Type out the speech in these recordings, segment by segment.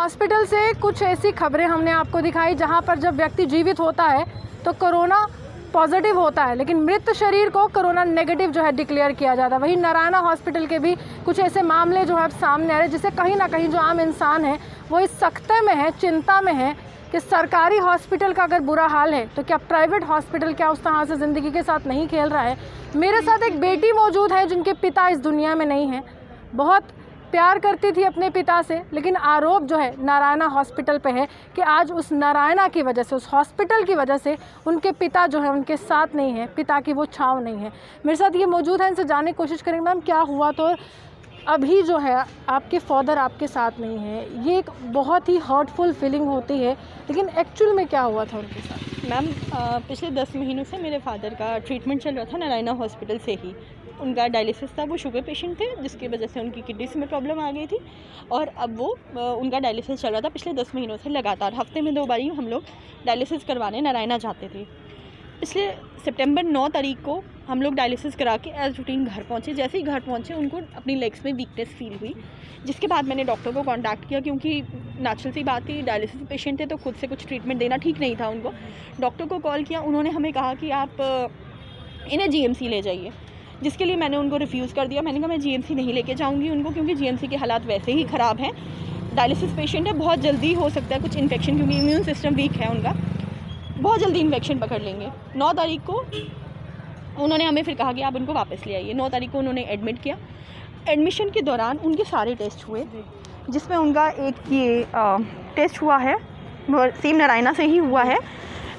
Hospital से कुछ ऐसी खबरें हमने आपको दिखाई जहां पर जब व्यक्ति जीवित होता है तो कोरोना पॉजिटिव होता है, लेकिन मृत शरीर को कोरोना नेगेटिव जो है डिक्लेयर किया जाता है। वहीं नारायणा हॉस्पिटल के भी कुछ ऐसे मामले जो है अब सामने आ रहे हैं, जिससे कहीं ना कहीं जो आम इंसान है वो इस सख्ते में है, चिंता में है कि सरकारी हॉस्पिटल का अगर बुरा हाल है तो क्या प्राइवेट हॉस्पिटल क्या उस तरह से ज़िंदगी के साथ नहीं खेल रहा है। मेरे साथ एक बेटी मौजूद है जिनके पिता इस दुनिया में नहीं हैं। बहुत प्यार करती थी अपने पिता से, लेकिन आरोप जो है नारायणा हॉस्पिटल पे है कि आज उस नारायणा की वजह से, उस हॉस्पिटल की वजह से उनके पिता जो है उनके साथ नहीं है, पिता की वो छाँव नहीं है। मेरे साथ ये मौजूद है, इनसे जानने की कोशिश करेंगे मैम क्या हुआ। तो अभी जो है आपके फादर आपके साथ नहीं है, ये एक बहुत ही हर्टफुल फीलिंग होती है, लेकिन एक्चुअल में क्या हुआ था उनके साथ? मैम पिछले 10 महीनों से मेरे फादर का ट्रीटमेंट चल रहा था नारायणा हॉस्पिटल से ही। उनका डायलिसिस था, वो शुगर पेशेंट थे जिसकी वजह से उनकी किडनीज में प्रॉब्लम आ गई थी और अब वो उनका डायलिसिस चल रहा था पिछले 10 महीनों से लगातार। हफ्ते में 2 बार ही हम लोग डायलिसिस करवाने नारायणा जाते थे। पिछले सितंबर 9 तारीख को हम लोग डायलिसिस करा के एज रूटीन घर पहुँचे। जैसे ही घर पहुँचे उनको अपनी लेग्स में वीकनेस फील हुई, जिसके बाद मैंने डॉक्टर को कांटेक्ट किया क्योंकि नेचुरल सी बात थी, डायलिसिस पेशेंट थे तो खुद से कुछ ट्रीटमेंट देना ठीक नहीं था उनको। डॉक्टर को कॉल किया, उन्होंने हमें कहा कि आप इन्हें जीएमसी ले जाइए, जिसके लिए मैंने उनको रिफ्यूज़ कर दिया। मैंने कहा मैं जीएमसी नहीं लेके जाऊँगी उनको, क्योंकि जीएमसी के हालात वैसे ही ख़राब हैं। डायलिसिस पेशेंट है, बहुत जल्दी हो सकता है कुछ इन्फेक्शन, क्योंकि इम्यून सिस्टम वीक है उनका, बहुत जल्दी इन्फेक्शन पकड़ लेंगे। 9 तारीख को उन्होंने हमें फिर कहा कि आप उनको वापस ले आइए। 9 तारीख को उन्होंने एडमिट किया। एडमिशन के दौरान उनके सारे टेस्ट हुए, जिसमें उनका एक ये टेस्ट हुआ है, सेम नारायणा से ही हुआ है,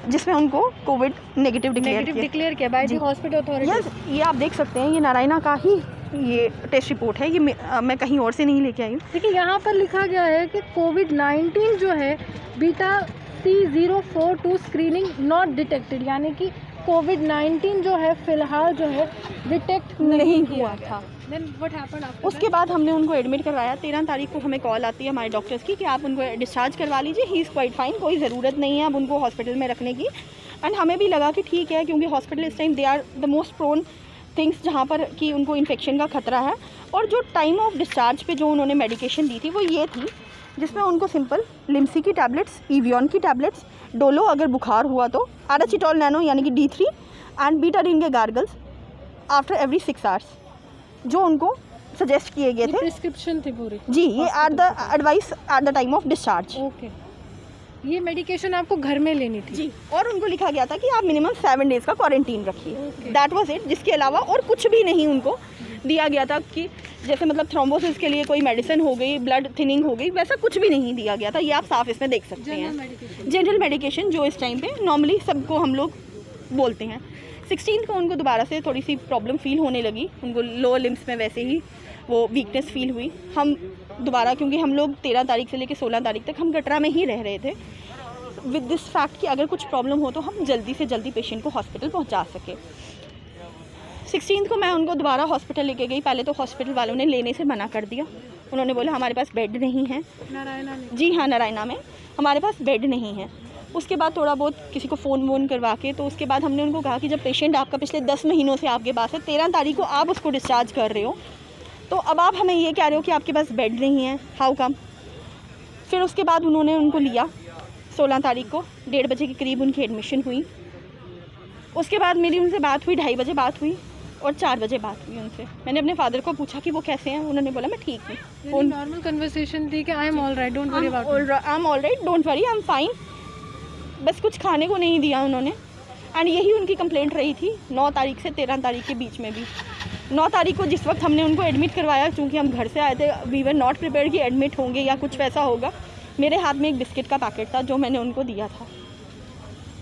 जिसमें उनको कोविड नेगेटिव डिक्लेयर किया बाय द हॉस्पिटल अथॉरिटी। ये आप देख सकते हैं, ये नारायणा का ही ये टेस्ट रिपोर्ट है, ये मैं कहीं और से नहीं लेके आई हूँ। देखिए यहाँ पर लिखा गया है कि कोविड-19 जो है beta C042 screening not detected, यानी कि कोविड-19 जो है फ़िलहाल जो है डिटेक्ट नहीं हुआ था। Then what happened after उसके बाद हमने उनको एडमिट करवाया। 13 तारीख को हमें कॉल आती है हमारे डॉक्टर्स की कि आप उनको डिस्चार्ज करवा लीजिए, ही इज़ क्वाइट फाइन, कोई ज़रूरत नहीं है अब उनको हॉस्पिटल में रखने की। एंड हमें भी लगा कि ठीक है, क्योंकि हॉस्पिटल इस time they are the most prone things जहाँ पर कि उनको इन्फेक्शन का खतरा है। और जो टाइम ऑफ डिस्चार्ज पे जो उन्होंने मेडिकेशन दी थी वो ये थी, जिसमें उनको सिंपल लिम्सी की टैबलेट्स, इवियन की टैबलेट्स, डोलो अगर बुखार हुआ तो, आराचिटॉल नैनो यानी कि D3 एंड बीटाडीन के गार्गल्स आफ्टर एवरी 6 आवर्स जो उनको सजेस्ट किए गए थे। प्रिस्क्रिप्शन थी पूरी जी, ये are the advice at the time of discharge. Okay, ये मेडिकेशन आपको घर में लेनी थी जी, और उनको लिखा गया था कि आप मिनिमम 7 डेज़ का क्वारंटीन रखिए। That was it. जिसके अलावा और कुछ भी नहीं उनको दिया गया था कि जैसे मतलब थ्रोम्बोसिस के लिए कोई मेडिसिन हो गई, ब्लड थिनिंग हो गई, वैसा कुछ भी नहीं दिया गया था। ये आप साफ इसमें देख सकते हैं, जनरल मेडिकेशन जो इस टाइम पे नॉर्मली सबको हम लोग बोलते हैं। 16 को उनको दोबारा से थोड़ी सी प्रॉब्लम फील होने लगी, उनको लोअर लिम्स में वैसे ही वो वीकनेस फील हुई। हम दोबारा, क्योंकि हम लोग 13 तारीख से लेकर 16 तारीख तक हम कटरा में ही रह रहे थे, विद दिस फैक्ट कि अगर कुछ प्रॉब्लम हो तो हम जल्दी से जल्दी पेशेंट को हॉस्पिटल पहुंचा सके। 16 को मैं उनको दोबारा हॉस्पिटल लेके गई। पहले तो हॉस्पिटल वालों ने लेने से मना कर दिया, उन्होंने बोला हमारे पास बेड नहीं है। नारायणा में? जी हाँ, नारायणा में हमारे पास बेड नहीं है। उसके बाद थोड़ा बहुत किसी को फ़ोन वोन करवा के, तो उसके बाद हमने उनको कहा कि जब पेशेंट आपका पिछले 10 महीनों से आपके पास है, 13 तारीख को आप उसको डिस्चार्ज कर रहे हो, तो अब आप हमें ये कह रहे हो कि आपके पास बेड नहीं है, हाउ कम। फिर उसके बाद उन्होंने उनको लिया। 16 तारीख को 1:30 बजे के करीब उनकी एडमिशन हुई। उसके बाद मेरी उनसे बात हुई, 2:30 बजे बात हुई और 4 बजे बात हुई उनसे। मैंने अपने फादर को पूछा कि वो कैसे हैं, उन्होंने बोला मैं ठीक हूँ। नॉर्मल कन्वर्सेशन थी कि I am all right, don't worry about it, I am all right, don't worry, I am fine. बस कुछ खाने को नहीं दिया उन्होंने। एंड यही उनकी कंप्लेंट रही थी 9 तारीख से 13 तारीख के बीच में भी। 9 तारीख को जिस वक्त हमने उनको एडमिट करवाया, चूँकि हम घर से आए थे, वी वर नॉट प्रिपेयर्ड कि एडमिट होंगे या कुछ वैसा होगा। मेरे हाथ में एक बिस्किट का पैकेट था जो मैंने उनको दिया था,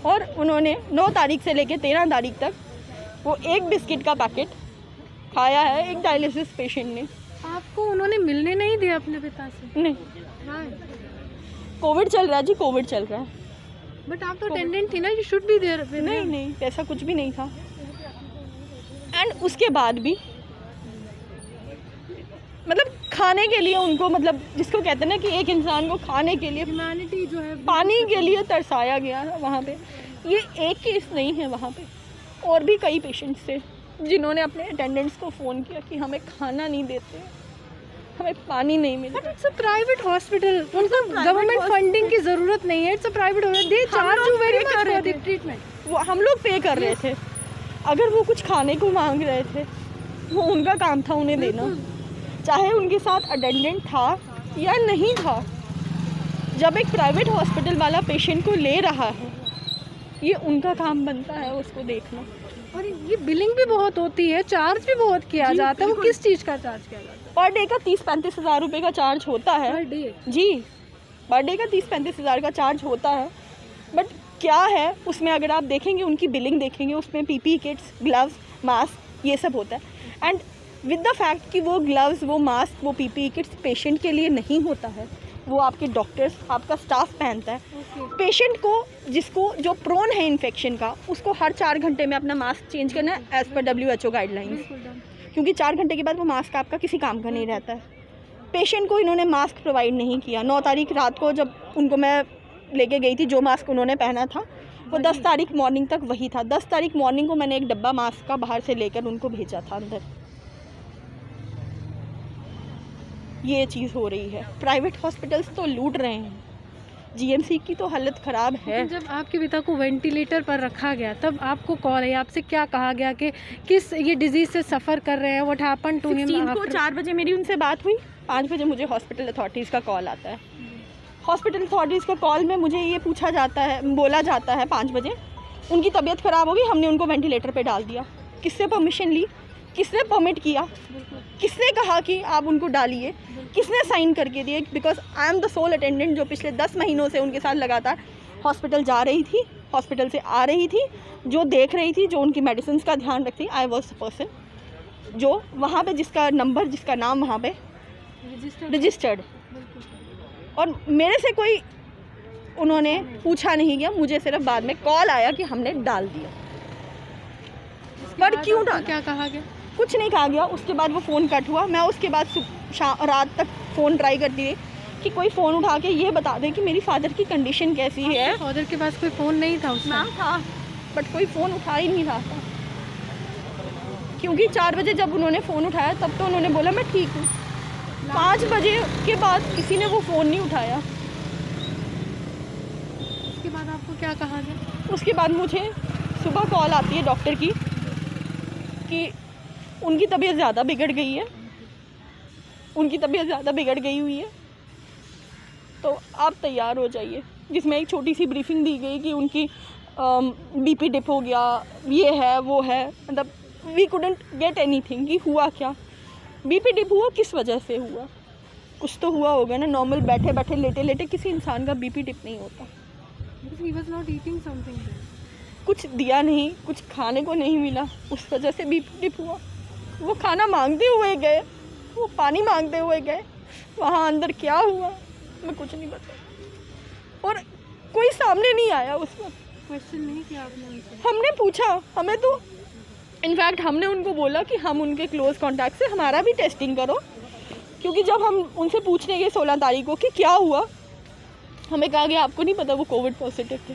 और उन्होंने 9 तारीख से लेकर 13 तारीख तक वो एक बिस्किट का पैकेट खाया है एक डायलिसिस पेशेंट ने। आपको उन्होंने मिलने नहीं दिया अपने पिता से? नहीं, कोविड चल रहा है जी, कोविड चल रहा है। बट आप तो अटेंडेंट थी ना, यू शुड बी देयर। नहीं, ऐसा कुछ भी नहीं था। एंड उसके बाद भी मतलब खाने के लिए उनको, मतलब जिसको कहते हैं ना कि एक इंसान को खाने के लिए, ह्यूमैनिटी जो है, पानी के लिए तरसाया गया था वहाँ पे। ये एक केस नहीं है, वहाँ पे और भी कई पेशेंट्स थे जिन्होंने अपने अटेंडेंट्स को फ़ोन किया कि हमें खाना नहीं देते, हमें पानी नहीं मिल बट रहा। इट्स अ प्राइवेट हॉस्पिटल, उनको गवर्नमेंट फंडिंग की जरूरत नहीं है, it's a private hospital, they charge you very much for the treatment. वो हम लोग पे कर रहे थे, अगर वो कुछ खाने को मांग रहे थे वो उनका काम था उन्हें देना, चाहे उनके साथ अटेंडेंट था या नहीं था। जब एक प्राइवेट हॉस्पिटल वाला पेशेंट को ले रहा है, ये उनका काम बनता है उसको देखना। और ये बिलिंग भी बहुत होती है, चार्ज भी बहुत किया जाता है, वो किस चीज़ का चार्ज किया जाता है? पर डे का 30-35 हज़ार रुपये का चार्ज होता है। Per day? जी, पर डे का 30-35 हज़ार का चार्ज होता है। बट क्या है उसमें, अगर आप देखेंगे उनकी बिलिंग देखेंगे, उसमें पीपी किट्स, ग्लव्स, मास्क, ये सब होता है। एंड विद द फैक्ट कि वो ग्लव्स, वो मास्क, वो पीपी किट्स पेशेंट के लिए नहीं होता है, वो आपके डॉक्टर्स, आपका स्टाफ पहनता है। पेशेंट को, जिसको जो प्रोन है इन्फेक्शन का, उसको हर 4 घंटे में अपना मास्क चेंज करना है एज़ पर WHO गाइडलाइंस, क्योंकि 4 घंटे के बाद वो मास्क आपका किसी काम का नहीं रहता है। पेशेंट को इन्होंने मास्क प्रोवाइड नहीं किया। 9 तारीख रात को जब उनको मैं लेके गई थी, जो मास्क उन्होंने पहना था वो 10 तारीख मॉर्निंग तक वही था। 10 तारीख मॉर्निंग को मैंने एक डब्बा मास्क का बाहर से लेकर उनको भेजा था अंदर। ये चीज़ हो रही है। प्राइवेट हॉस्पिटल्स तो लूट रहे हैं, GMC की तो हालत ख़राब है। जब आपके पिता को वेंटिलेटर पर रखा गया तब आपको कॉल है, आपसे क्या कहा गया कि किस ये डिजीज़ से सफ़र कर रहे हैं, व्हाट हैपन टू हिम? 16 को 4 बजे मेरी उनसे बात हुई, 5 बजे मुझे हॉस्पिटल अथॉरिटीज़ का कॉल आता है। हॉस्पिटल अथॉरिटीज़ का कॉल में मुझे ये पूछा जाता है, बोला जाता है 5 बजे उनकी तबीयत ख़राब हो गई, हमने उनको वेंटिलेटर पे डाल दिया। किससे परमिशन ली, किसने परमिट किया, किसने कहा कि आप उनको डालिए, किसने साइन करके दिए? Because I am the sole attendant जो पिछले 10 महीनों से उनके साथ लगातार हॉस्पिटल जा रही थी, हॉस्पिटल से आ रही थी, जो देख रही थी, जो उनकी मेडिसिन का ध्यान रखती। आई वॉज द पर्सन जो वहाँ पे, जिसका नंबर, जिसका नाम वहाँ पे रजिस्टर्ड, और मेरे से कोई उन्होंने पूछा नहीं गया। मुझे सिर्फ बाद में कॉल आया कि हमने डाल दिया। पर क्यों डाला? क्या कहा गया? कुछ नहीं कहा गया। उसके बाद वो फ़ोन कट हुआ। मैं उसके बाद रात तक फ़ोन ट्राई करती रही कि कोई फ़ोन उठा के ये बता दे कि मेरी फादर की कंडीशन कैसी है। फादर के पास कोई फ़ोन नहीं था उस मैम था, बट कोई फ़ोन उठा ही नहीं रहा था, क्योंकि 4 बजे जब उन्होंने फ़ोन उठाया तब तो उन्होंने बोला मैं ठीक हूँ। 5 बजे के बाद किसी ने वो फ़ोन नहीं उठाया। उसके बाद आपको क्या कहा गया? उसके बाद मुझे सुबह कॉल आती है डॉक्टर की कि उनकी तबीयत ज़्यादा बिगड़ गई है, उनकी तबीयत ज़्यादा बिगड़ गई हुई है, तो आप तैयार हो जाइए। जिसमें एक छोटी सी ब्रीफिंग दी गई कि उनकी BP डिप हो गया, ये है वो है, मतलब वी कुडंट गेट एनीथिंग कि हुआ क्या, BP डिप हुआ किस वजह से हुआ, कुछ तो हुआ होगा ना। नॉर्मल बैठे बैठे लेटे लेटे किसी इंसान का BP डिप नहीं होता। He was not eating something. कुछ दिया नहीं, कुछ खाने को नहीं मिला, उस वजह से BP डिप हुआ। वो खाना मांगते हुए गए, वो पानी मांगते हुए गए, वहाँ अंदर क्या हुआ मैं कुछ नहीं बता, और कोई सामने नहीं आया। उस वक्त क्वेश्चन नहीं किया आपने उनसे? हमने पूछा, हमें तो इनफैक्ट हमने उनको बोला कि हम उनके क्लोज कॉन्टैक्ट से हमारा भी टेस्टिंग करो, क्योंकि जब हम उनसे पूछने गए 16 तारीख को कि क्या हुआ, हमें कहा गया आपको नहीं पता वो कोविड पॉजिटिव थे।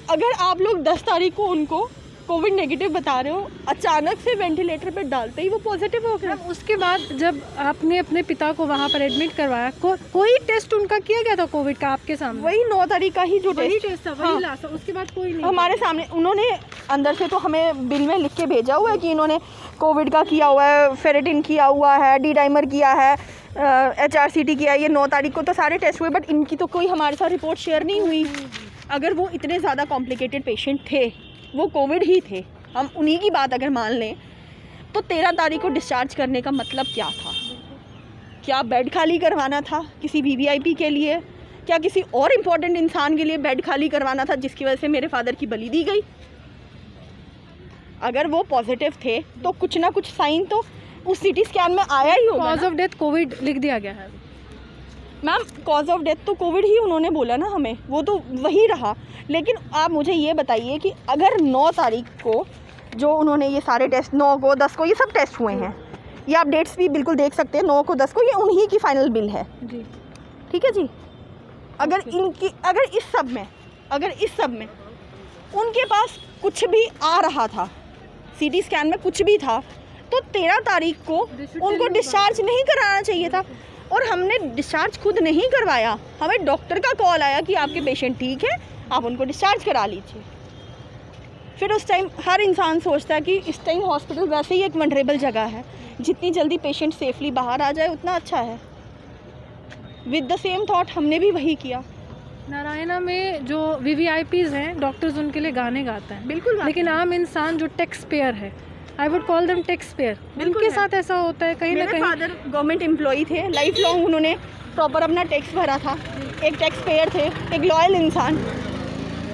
अगर आप लोग 10 तारीख को उनको कोविड नेगेटिव बता रहे हो, अचानक से वेंटिलेटर पे डालते ही वो पॉजिटिव हो गया। उसके बाद जब आपने अपने पिता को वहाँ पर एडमिट करवाया, कोई टेस्ट उनका किया गया था कोविड का आपके सामने? वही 9 तारीख का ही जो टेस्ट था, वही लास्ट था। उसके बाद कोई नहीं हमारे सामने। उन्होंने अंदर से तो हमें बिल में लिख के भेजा हुआ है कि इन्होंने कोविड का किया हुआ है, फेरेटिन किया हुआ है, डी डाइमर किया है, HRCT किया है। ये 9 तारीख को तो सारे टेस्ट हुए, बट इनकी तो कोई हमारे साथ रिपोर्ट शेयर नहीं हुई। अगर वो इतने ज़्यादा कॉम्प्लिकेटेड पेशेंट थे, वो कोविड ही थे, हम उन्हीं की बात अगर मान लें, तो 13 तारीख को डिस्चार्ज करने का मतलब क्या था? क्या बेड खाली करवाना था किसी VVIP के लिए? क्या किसी और इम्पोर्टेंट इंसान के लिए बेड खाली करवाना था, जिसकी वजह से मेरे फादर की बलि दी गई? अगर वो पॉजिटिव थे तो कुछ ना कुछ साइन तो उस CT स्कैन में आया ही होगा। कॉज ऑफ डेथ कोविड लिख दिया गया है मैम। कॉज ऑफ डेथ तो कोविड ही उन्होंने बोला ना हमें, वो तो वही रहा। लेकिन आप मुझे ये बताइए कि अगर 9 तारीख को जो उन्होंने ये सारे टेस्ट, 9 को 10 को ये सब टेस्ट हुए हैं, ये आप डेट्स भी बिल्कुल देख सकते हैं, 9 को 10 को, ये उन्हीं की फाइनल बिल है जी, ठीक है जी। अगर इस सब में उनके पास कुछ भी आ रहा था, CT स्कैन में कुछ भी था, तो 13 तारीख को उनको डिस्चार्ज नहीं कराना चाहिए था, और हमने डिस्चार्ज खुद नहीं करवाया। हमें डॉक्टर का कॉल आया कि आपके पेशेंट ठीक है, आप उनको डिस्चार्ज करा लीजिए। फिर उस टाइम हर इंसान सोचता है कि इस टाइम हॉस्पिटल वैसे ही एक वनरेबल जगह है, जितनी जल्दी पेशेंट सेफली बाहर आ जाए उतना अच्छा है। विद द सेम थॉट हमने भी वही किया। नारायणा में जो VVIPs हैं, डॉक्टर्स उनके लिए गाने गाते हैं, बिल्कुल, लेकिन आम इंसान जो टैक्स पेयर है, I would call them tax payer, उनके साथ ऐसा होता है कहीं ना मेरे कहीं। फादर गवर्नमेंट एम्प्लॉई थे, लाइफ लॉन्ग उन्होंने प्रॉपर अपना टैक्स भरा था, एक टैक्स पेयर थे, एक लॉयल इंसान,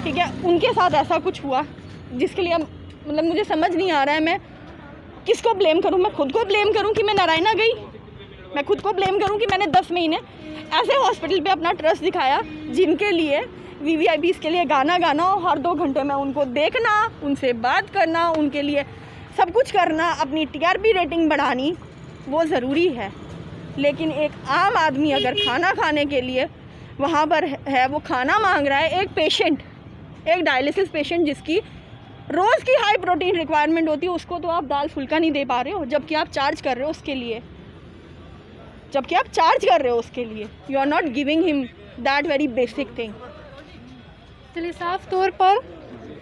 ठीक है। उनके साथ ऐसा कुछ हुआ जिसके लिए मतलब मुझे समझ नहीं आ रहा है मैं किसको ब्लेम करूं। मैं खुद को ब्लेम करूं कि मैं नारायणा गई, मैं खुद को ब्लेम करूं कि मैंने 10 महीने ऐसे हॉस्पिटल पे अपना ट्रस्ट दिखाया जिनके लिए VVIPs के लिए गाना गाना और हर 2 घंटे में उनको देखना, उनसे बात करना, उनके लिए सब कुछ करना, अपनी TRP रेटिंग बढ़ानी, वो ज़रूरी है। लेकिन एक आम आदमी अगर खाना खाने के लिए वहाँ पर है, वो खाना मांग रहा है, एक पेशेंट, एक डायलिसिस पेशेंट जिसकी रोज़ की हाई प्रोटीन रिक्वायरमेंट होती है, उसको तो आप दाल फुल्का नहीं दे पा रहे हो, जबकि आप चार्ज कर रहे हो उसके लिए, you are not giving him that very basic thing. चलिए, साफ तौर पर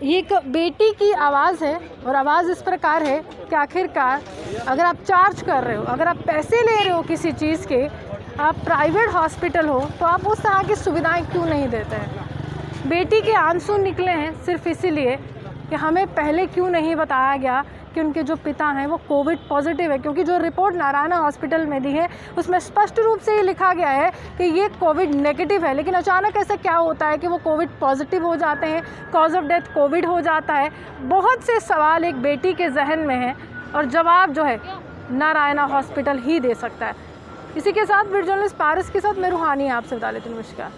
ये एक बेटी की आवाज़ है, और आवाज़ इस प्रकार है कि आखिरकार अगर आप चार्ज कर रहे हो, अगर आप पैसे ले रहे हो किसी चीज़ के, आप प्राइवेट हॉस्पिटल हो, तो आप उस तरह की सुविधाएं क्यों नहीं देते हैं। बेटी के आंसू निकले हैं सिर्फ इसीलिए कि हमें पहले क्यों नहीं बताया गया कि उनके जो पिता हैं वो कोविड पॉजिटिव है, क्योंकि जो रिपोर्ट नारायणा हॉस्पिटल में दी है उसमें स्पष्ट रूप से ये लिखा गया है कि ये कोविड नेगेटिव है। लेकिन अचानक ऐसा क्या होता है कि वो कोविड पॉजिटिव हो जाते हैं, कॉज ऑफ डेथ कोविड हो जाता है। बहुत से सवाल एक बेटी के जहन में हैं, और जवाब जो है नारायणा हॉस्पिटल ही दे सकता है। इसी के साथ वीडियो जर्नलिस्ट पारस के साथ मैं रूहानी आपसे बता लेती हूँ। नमस्कार।